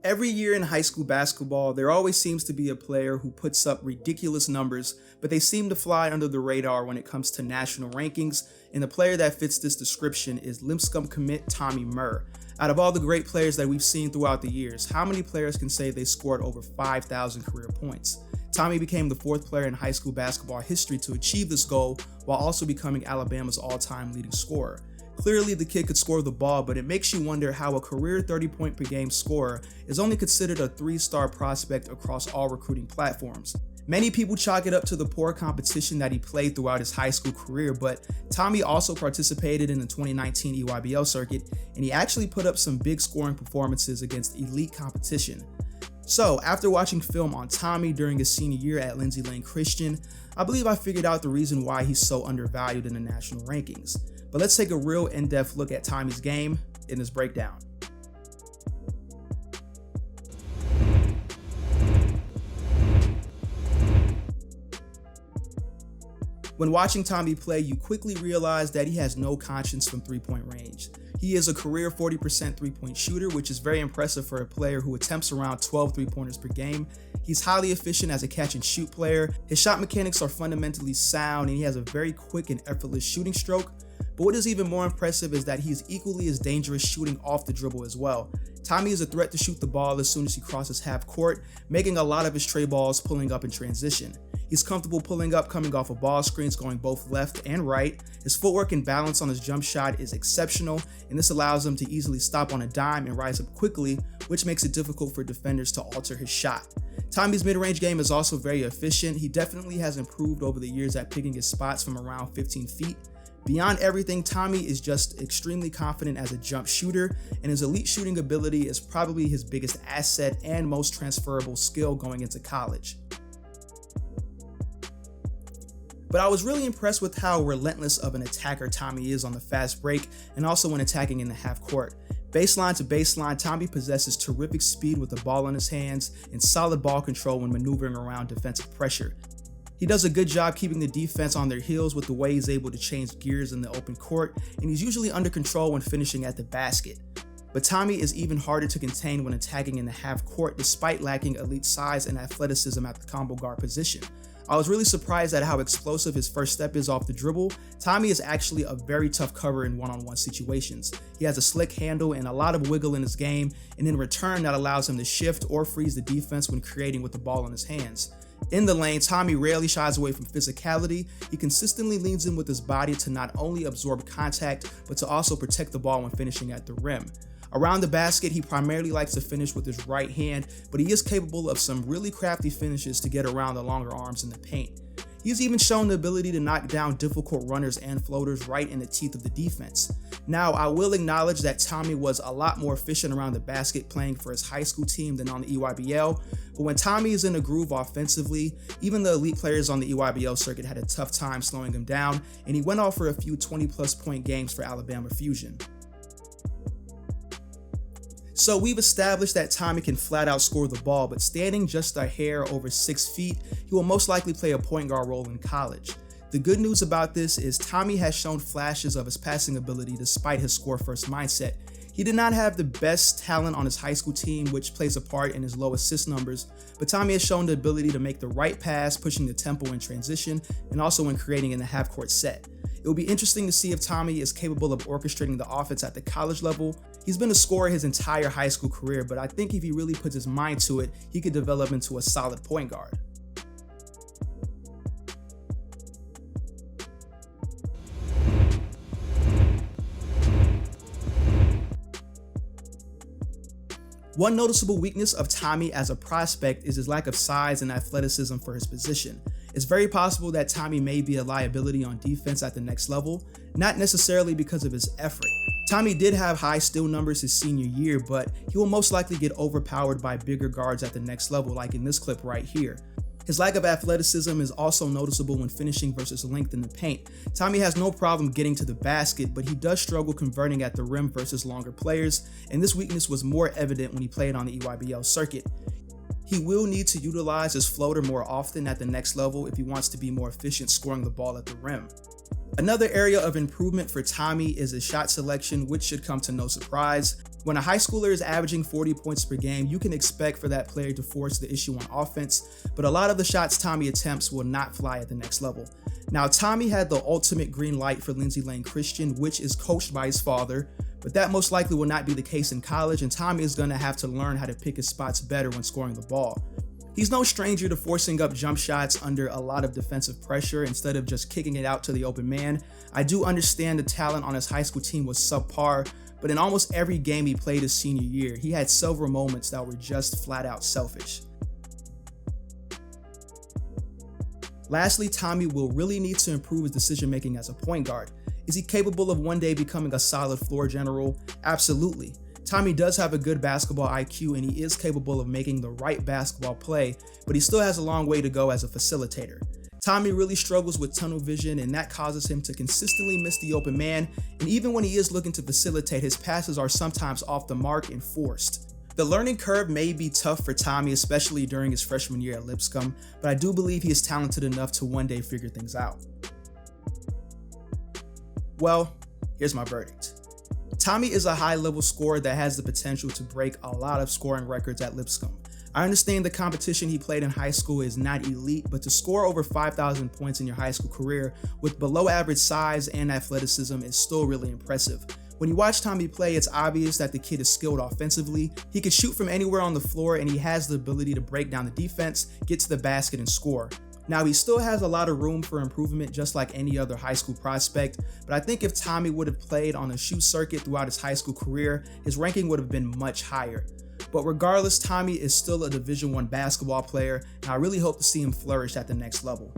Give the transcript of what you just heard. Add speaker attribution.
Speaker 1: Every year in high school basketball, there always seems to be a player who puts up ridiculous numbers, but they seem to fly under the radar when it comes to national rankings, and the player that fits this description is Lipscomb commit Tommy Murr. Out of all the great players that we've seen throughout the years, how many players can say they scored over 5,000 career points? Tommy became the fourth player in high school basketball history to achieve this goal, while also becoming Alabama's all-time leading scorer. Clearly, the kid could score the ball, but it makes you wonder how a career 30-point per game scorer is only considered a 3-star prospect across all recruiting platforms. Many people chalk it up to the poor competition that he played throughout his high school career, but Tommy also participated in the 2019 EYBL circuit, and he actually put up some big scoring performances against elite competition. So, after watching film on Tommy during his senior year at Lindsay Lane Christian, I believe I figured out the reason why he's so undervalued in the national rankings. But let's take a real in-depth look at Tommy's game in this breakdown. When watching Tommy play, you quickly realize that he has no conscience from three-point range. He is a career 40% three-point shooter, which is very impressive for a player who attempts around 12 three-pointers per game. He's highly efficient as a catch-and-shoot player. His shot mechanics are fundamentally sound, and he has a very quick and effortless shooting stroke. But what is even more impressive is that he is equally as dangerous shooting off the dribble as well. Tommy is a threat to shoot the ball as soon as he crosses half court, making a lot of his tray balls pulling up in transition. He's comfortable pulling up coming off of ball screens going both left and right. His footwork and balance on his jump shot is exceptional, and this allows him to easily stop on a dime and rise up quickly, which makes it difficult for defenders to alter his shot. Tommy's mid-range game is also very efficient. He definitely has improved over the years at picking his spots from around 15 feet. Beyond everything, Tommy is just extremely confident as a jump shooter, and his elite shooting ability is probably his biggest asset and most transferable skill going into college. But I was really impressed with how relentless of an attacker Tommy is on the fast break and also when attacking in the half court. Baseline to baseline, Tommy possesses terrific speed with the ball in his hands and solid ball control when maneuvering around defensive pressure. He does a good job keeping the defense on their heels with the way he's able to change gears in the open court, and he's usually under control when finishing at the basket. But Tommy is even harder to contain when attacking in the half court despite lacking elite size and athleticism at the combo guard position. I was really surprised at how explosive his first step is off the dribble. Tommy is actually a very tough cover in one-on-one situations. He has a slick handle and a lot of wiggle in his game, and in return that allows him to shift or freeze the defense when creating with the ball in his hands. In the lane, Tommy rarely shies away from physicality. He consistently leans in with his body to not only absorb contact, but to also protect the ball when finishing at the rim. Around the basket, he primarily likes to finish with his right hand, but he is capable of some really crafty finishes to get around the longer arms in the paint. He's even shown the ability to knock down difficult runners and floaters right in the teeth of the defense. Now, I will acknowledge that Tommy was a lot more efficient around the basket playing for his high school team than on the EYBL, but when Tommy is in a groove offensively, even the elite players on the EYBL circuit had a tough time slowing him down, and he went off for a few 20-plus point games for Alabama Fusion. So we've established that Tommy can flat out score the ball, but standing just a hair over 6 feet, he will most likely play a point guard role in college. The good news about this is Tommy has shown flashes of his passing ability despite his score-first mindset. He did not have the best talent on his high school team, which plays a part in his low assist numbers, but Tommy has shown the ability to make the right pass, pushing the tempo in transition, and also when creating in the half-court set. It will be interesting to see if Tommy is capable of orchestrating the offense at the college level. He's been a scorer his entire high school career, but I think if he really puts his mind to it, he could develop into a solid point guard. One noticeable weakness of Tommy as a prospect is his lack of size and athleticism for his position. It's very possible that Tommy may be a liability on defense at the next level, not necessarily because of his effort. Tommy did have high steal numbers his senior year, but he will most likely get overpowered by bigger guards at the next level, like in this clip right here. His lack of athleticism is also noticeable when finishing versus length in the paint. Tommy has no problem getting to the basket, but he does struggle converting at the rim versus longer players, and this weakness was more evident when he played on the EYBL circuit. He will need to utilize his floater more often at the next level if he wants to be more efficient scoring the ball at the rim. Another area of improvement for Tommy is his shot selection, which should come to no surprise. When a high schooler is averaging 40 points per game, you can expect for that player to force the issue on offense, but a lot of the shots Tommy attempts will not fly at the next level. Now, Tommy had the ultimate green light for Lindsey Lane Christian, which is coached by his father, but that most likely will not be the case in college, and Tommy is going to have to learn how to pick his spots better when scoring the ball. He's no stranger to forcing up jump shots under a lot of defensive pressure instead of just kicking it out to the open man. I do understand the talent on his high school team was subpar, but in almost every game he played his senior year, he had several moments that were just flat out selfish. Lastly, Tommy will really need to improve his decision making as a point guard. Is he capable of one day becoming a solid floor general? Absolutely. Tommy does have a good basketball IQ and he is capable of making the right basketball play, but he still has a long way to go as a facilitator. Tommy really struggles with tunnel vision, and that causes him to consistently miss the open man, and even when he is looking to facilitate, his passes are sometimes off the mark and forced. The learning curve may be tough for Tommy, especially during his freshman year at Lipscomb, but I do believe he is talented enough to one day figure things out. Well, here's my verdict. Tommy is a high-level scorer that has the potential to break a lot of scoring records at Lipscomb. I understand the competition he played in high school is not elite, but to score over 5,000 points in your high school career with below average size and athleticism is still really impressive. When you watch Tommy play, it's obvious that the kid is skilled offensively. He can shoot from anywhere on the floor, and he has the ability to break down the defense, get to the basket, and score. Now, he still has a lot of room for improvement, just like any other high school prospect, but I think if Tommy would have played on a shoot circuit throughout his high school career, his ranking would have been much higher. But regardless, Tommy is still a Division I basketball player, and I really hope to see him flourish at the next level.